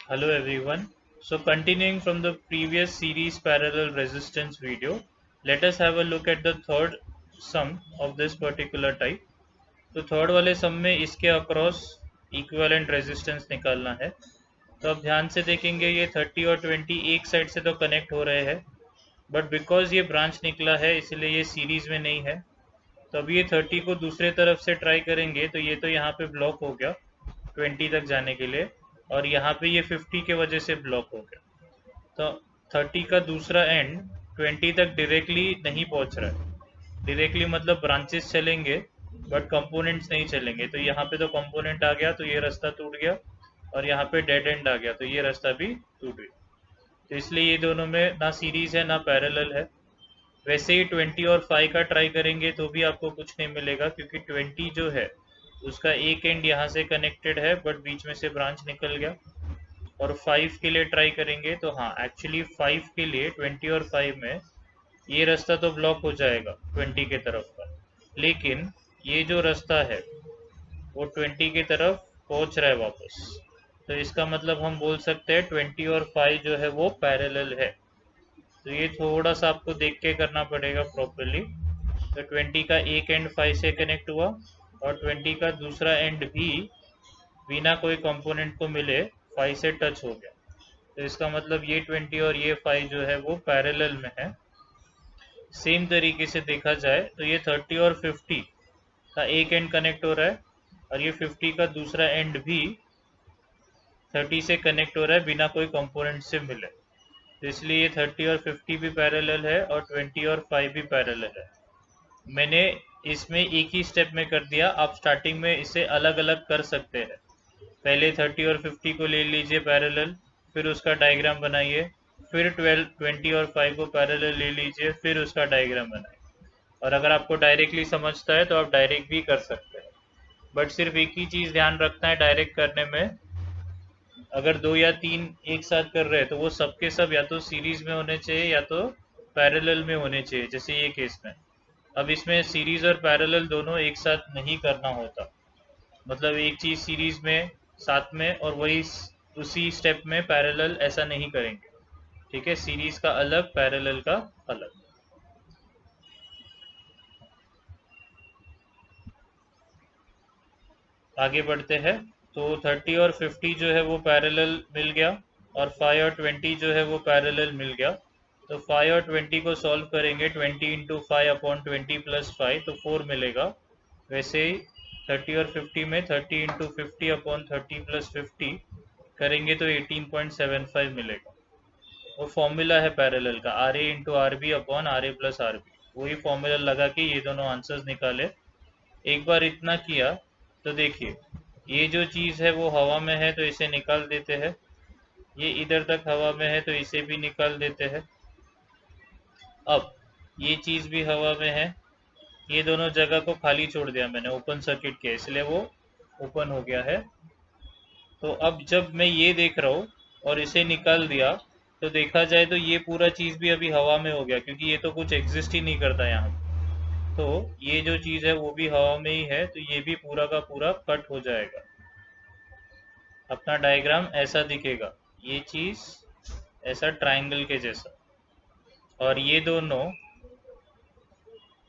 Hello everyone. So continuing from the previous series parallel resistance video, let us have a look at the third sum of this particular type. तो third वाले सम में इसके across equivalent resistance निकालना है। तो अब ध्यान से देखेंगे ये 30 और 20 एक साइड से तो कनेक्ट हो रहे हैं, बट बिकॉज ये ब्रांच निकला है इसलिए ये सीरीज में नहीं है। तो अब ये 30 को दूसरे तरफ से ट्राई करेंगे तो ये तो यहाँ पे ब्लॉक हो गया 20 तक जाने के लिए, और यहाँ पे ये 50 के वजह से ब्लॉक हो गया। तो 30 का दूसरा एंड 20 तक डायरेक्टली नहीं पहुंच रहा है। डायरेक्टली मतलब ब्रांचेस चलेंगे बट कंपोनेंट्स नहीं चलेंगे। तो यहाँ पे तो कंपोनेंट आ गया तो ये रास्ता टूट गया, और यहाँ पे डेड एंड आ गया तो ये रास्ता भी टूट गया। तो इसलिए ये दोनों में ना सीरीज है ना पैरेलल है। वैसे ही 20 और 5 का ट्राई करेंगे तो भी आपको कुछ नहीं मिलेगा, क्योंकि 20 जो है उसका एक एंड यहाँ से कनेक्टेड है बट बीच में से ब्रांच निकल गया। और 5 के लिए ट्राई करेंगे तो हाँ, एक्चुअली 5 के लिए 20 और 5 में ये रास्ता तो ब्लॉक हो जाएगा 20 के तरफ का, लेकिन ये जो रास्ता है वो 20 की तरफ पहुंच रहा है वापस। तो इसका मतलब हम बोल सकते हैं 20 और 5 जो है वो पैरेलल है। तो ये थोड़ा सा आपको देख के करना पड़ेगा प्रॉपरली। तो 20 का एक एंड 5 से कनेक्ट हुआ, और 20 का दूसरा एंड भी बिना कोई कंपोनेंट को मिले 5 से टच हो गया। तो इसका मतलब ये 20 और ये 5 जो है वो पैरेलल में है। सेम तरीके से देखा जाए तो ये 30 और 50 का एक एंड कनेक्ट हो रहा है, और ये 50 का दूसरा एंड भी 30 से कनेक्ट हो रहा है बिना कोई कंपोनेंट से मिले। तो इसलिए ये 30 और 50 भी पैरेलल है और 20 और 5 भी पैरेलल है। मैंने इसमें एक ही स्टेप में कर दिया, आप स्टार्टिंग में इसे अलग अलग कर सकते हैं। पहले 30 और 50 को ले लीजिए पैरेलल, फिर उसका डायग्राम बनाइए, फिर 12 20 और 5 को पैरेलल ले लीजिए, फिर उसका डायग्राम बनाइए। और अगर आपको डायरेक्टली समझता है तो आप डायरेक्ट भी कर सकते हैं। बट सिर्फ एक ही चीज़ ध्यान रखना है डायरेक्ट करने में, अगर दो या तीन एक साथ कर रहे हैं तो वो सबके सब या तो सीरीज में होने चाहिए या तो पैरेलल में होने चाहिए, जैसे ये केस में। अब इसमें सीरीज और पैरेलल दोनों एक साथ नहीं करना होता। मतलब एक चीज सीरीज में साथ में और वही उसी स्टेप में पैरेलल, ऐसा नहीं करेंगे। ठीक है, सीरीज का अलग, पैरेलल का अलग। आगे बढ़ते हैं। तो 30 और 50 जो है वो पैरेलल मिल गया, और 5 और 20 जो है वो पैरेलल मिल गया। तो 5 और 20 को सॉल्व करेंगे, 20 इंटू 5 अपॉन 20 प्लस 5 तो 4 मिलेगा। वैसे ही 30 और 50 में 30 इंटू 50 अपॉन 30 प्लस 50 करेंगे तो 18.75 मिलेगा। वो फॉर्मूला है पैरेलल का, R A into R B upon R A plus R B. वही फॉर्मूला लगा के ये दोनों आंसर्स निकाले। एक बार इतना किया तो देखिए, ये जो चीज़ है वो हवा में है तो इसे निकाल देते हैं, ये इधर तक हवा में है तो इसे भी निकाल देते हैं। अब ये चीज़ भी हवा में है, ये दोनों जगह को खाली छोड़ दिया मैंने, ओपन सर्किट किया इसलिए वो ओपन हो गया है। तो अब जब मैं ये देख रहा हूँ और इसे निकाल दिया, तो देखा जाए तो ये पूरा चीज़ भी अभी हवा में हो गया, क्योंकि ये तो कुछ एग्जिस्ट ही नहीं करता यहाँ पे। तो ये जो चीज़ है वो भी हवा में ही है, तो ये भी पूरा का पूरा कट हो जाएगा। अपना डायग्राम ऐसा दिखेगा, ये चीज़ ऐसा ट्रायंगल के जैसा, और ये दोनों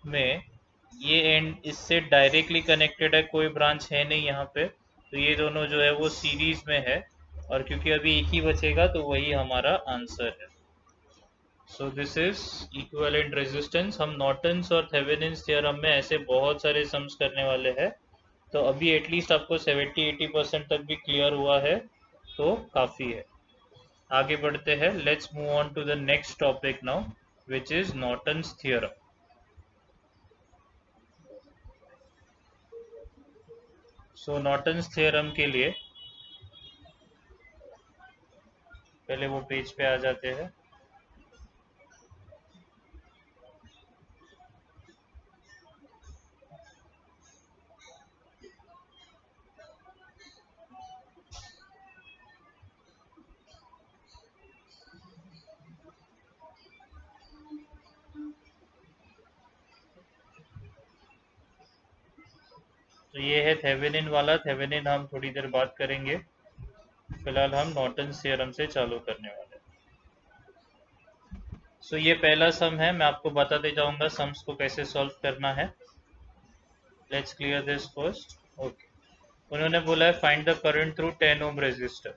में ये एंड इससे डायरेक्टली कनेक्टेड है, कोई ब्रांच है नहीं यहाँ पे। तो ये दोनों जो है वो सीरीज में है, और क्योंकि अभी एक ही बचेगा तो वही हमारा आंसर है। So this is equivalent resistance. हम नॉर्टन्स और थेवेनिन्स थ्योरम में ऐसे बहुत सारे सम्स करने वाले हैं। तो अभी एटलीस्ट आपको 70-80% तक भी क्लियर हुआ है तो काफ़ी है। आगे बढ़ते हैं, let's move on to the next topic now, which is Norton's theorem. So Norton's theorem के लिए पहले वो पेज पे आ जाते हैं। तो ये है थेवेनिन वाला, थेवेनिन हम थोड़ी देर बात करेंगे। फिलहाल हम नॉर्टन्स थ्योरम से चालू करने वाले हैं। सो ये पहला सम है, मैं आपको बताते जाऊंगा सम्स को कैसे सॉल्व करना है। Let's clear this first. Okay, उन्होंने बोला है find the current through 10 ohm resistor.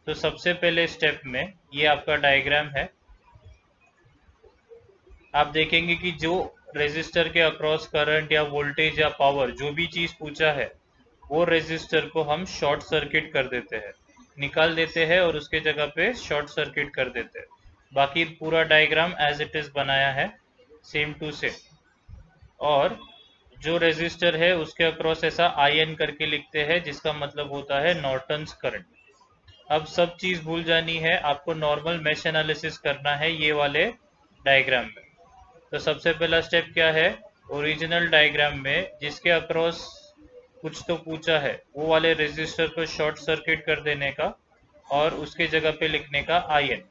तो सबसे पहले स्टेप में ये आपका डायग्राम है। आप देखेंगे कि जो रेजिस्टर के अक्रॉस करंट या वोल्टेज या पावर जो भी चीज पूछा है वो रेजिस्टर को हम शॉर्ट सर्किट कर देते हैं, निकाल देते हैं और उसके जगह पे शॉर्ट सर्किट कर देते हैं। बाकी पूरा डायग्राम एज इट इज बनाया है सेम टू सेम। और जो रेजिस्टर है उसके अक्रॉस ऐसा आयन करके लिखते हैं जिसका मतलब होता है नॉर्टन्स करंट। अब सब चीज भूल जानी है, आपको नॉर्मल मेश एनालिसिस करना है ये वाले डायग्राम में। तो सबसे पहला स्टेप क्या है, ओरिजिनल डायग्राम में जिसके अक्रॉस कुछ तो पूछा है वो वाले रेजिस्टर को शॉर्ट सर्किट कर देने का और उसके जगह पे लिखने का आयन।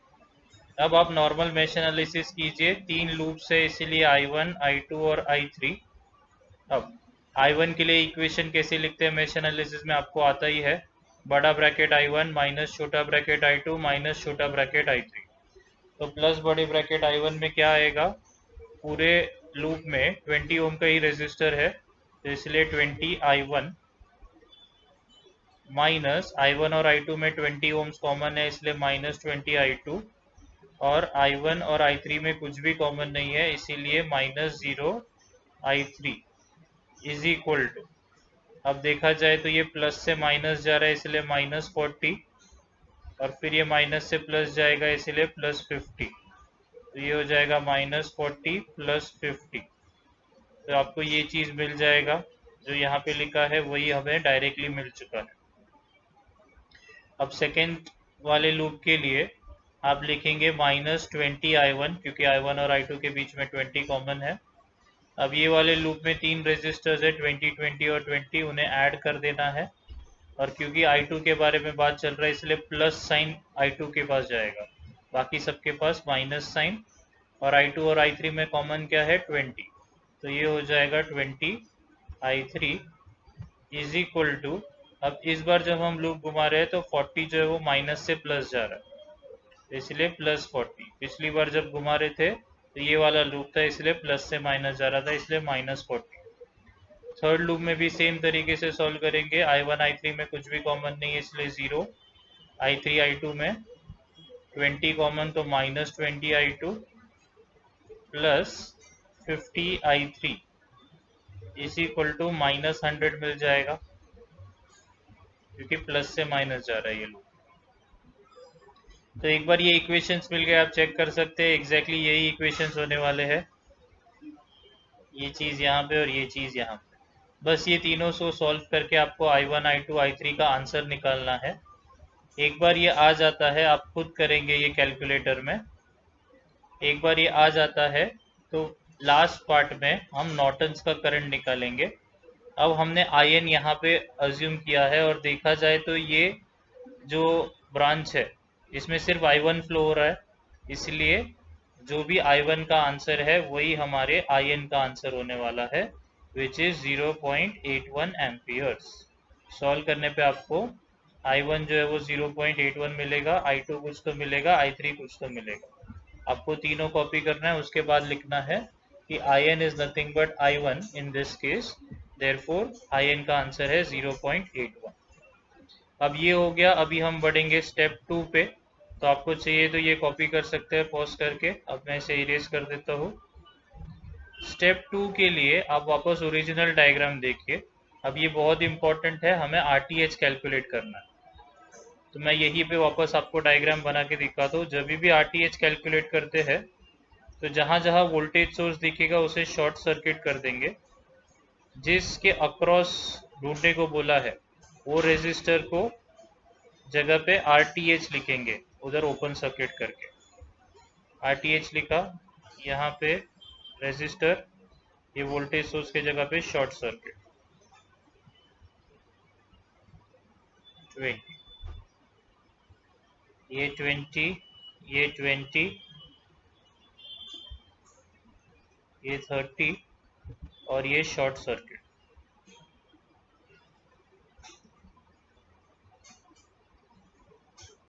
अब आप नॉर्मल मेश एनालिसिस कीजिए, 3 लूप्स है इसीलिए I1, I2 और I3। अब I1 के लिए इक्वेशन कैसे लिखते हैं मेश एनालिसिस में आपको आता ही है, बड़ा ब्रैकेट I1 माइनस छोटा ब्रैकेट I2 माइनस छोटा ब्रैकेट I3। तो प्लस बड़े ब्रैकेट I1 में क्या आएगा, पूरे लूप में 20 ओम का ही रेजिस्टर है तो इसलिए 20I1 माइनस I1 और I2 में 20 ओम्स कॉमन है इसलिए माइनस 20I2 और I1 और I3 में कुछ भी कॉमन नहीं है इसीलिए minus 0I3 is equal to, अब देखा जाए तो ये प्लस से माइनस जा रहा है इसलिए माइनस 40 और फिर ये माइनस से प्लस जाएगा इसलिए प्लस 50। तो ये हो जाएगा माइनस 40 प्लस 50। तो आपको ये चीज मिल जाएगा, जो यहाँ पे लिखा है वही हमें डायरेक्टली मिल चुका है। अब सेकेंड वाले लूप के लिए आप लिखेंगे माइनस 20I1 क्योंकि I1 और I2 के बीच में 20 कॉमन है। अब ये वाले लूप में 3 रेजिस्टर्स है 20, 20 और 20, उन्हें ऐड कर देना है और क्योंकि I2 के बारे में बात चल रहा है इसलिए प्लस साइन I2 के पास जाएगा, बाकी सबके पास माइनस साइन। और I2 और I3 में कॉमन क्या है 20, तो ये हो जाएगा 20I3 इज इक्वल टू, अब इस बार जब हम लूप घुमा रहे हैं तो 40 जो है वो माइनस से प्लस जा रहा है इसलिए प्लस 40। पिछली बार जब घुमा रहे थे तो ये वाला लूप था इसलिए प्लस से माइनस जा रहा था इसलिए माइनस 40। थर्ड लूप में भी सेम तरीके से सॉल्व करेंगे, I1 I3 में कुछ भी कॉमन नहीं है इसलिए 0, I3 I2 में 20 कॉमन तो minus 20I2 plus 50I3 is equal to minus 100 मिल जाएगा क्योंकि प्लस से माइनस जा रहा है ये लूप। तो एक बार ये इक्वेशंस मिल गए, आप चेक कर सकते हैं एग्जैक्टली यही इक्वेशंस होने वाले हैं, ये चीज़ यहाँ पे और ये चीज़ यहाँ पे। बस ये तीनों को सॉल्व करके आपको I1 I2 I3 का आंसर निकालना है। एक बार ये आ जाता है, आप खुद करेंगे ये कैलकुलेटर में, एक बार ये आ जाता है तो लास्ट पार्ट में हम नॉर्टन्स का करंट निकालेंगे। अब हमने आयन यहाँ पे अज्यूम किया है और देखा जाए तो ये जो ब्रांच है इसमें सिर्फ I1 फ्लो हो रहा है, इसलिए जो भी I1 का आंसर है वही हमारे आयन का आंसर होने वाला है विच इज 0.81 एम्पियर्स। सॉल्व करने पे आपको I1 जो है वो 0.81 मिलेगा, I2 कुछ तो मिलेगा, I3 कुछ तो मिलेगा। आपको तीनों कॉपी करना है, उसके बाद लिखना है कि ion is nothing but I1 in this case, therefore ion का आंसर है 0.81। अब ये हो गया, अभी हम बढ़ेंगे स्टेप 2 पे। तो आपको चाहिए तो ये कॉपी कर सकते हैं पॉज करके, अब मैं इसे इरेज कर देता हूँ। स्टेप 2 के लिए आप वापस ओरिजिनल डायग्राम देखिए। अब ये बहुत इंपॉर्टेंट है, हमें RTH कैलकुलेट करना है। तो मैं यहीं पे वापस आपको डायग्राम बना के दिखाता हूँ। जब भी RTH कैलकुलेट करते हैं तो जहाँ जहाँ वोल्टेज सोर्स दिखेगा उसे शॉर्ट सर्किट कर देंगे, जिसके अक्रॉस ढूंढने को बोला है वो रेजिस्टर को जगह पे RTH लिखेंगे उधर ओपन सर्किट करके। RTH लिखा, यहाँ पे रेजिस्टर, ये वोल्टेज सोर्स के जगह पे शॉर्ट सर्किट 20, ये 20, ये 20, ये 30 और ये शॉर्ट सर्किट।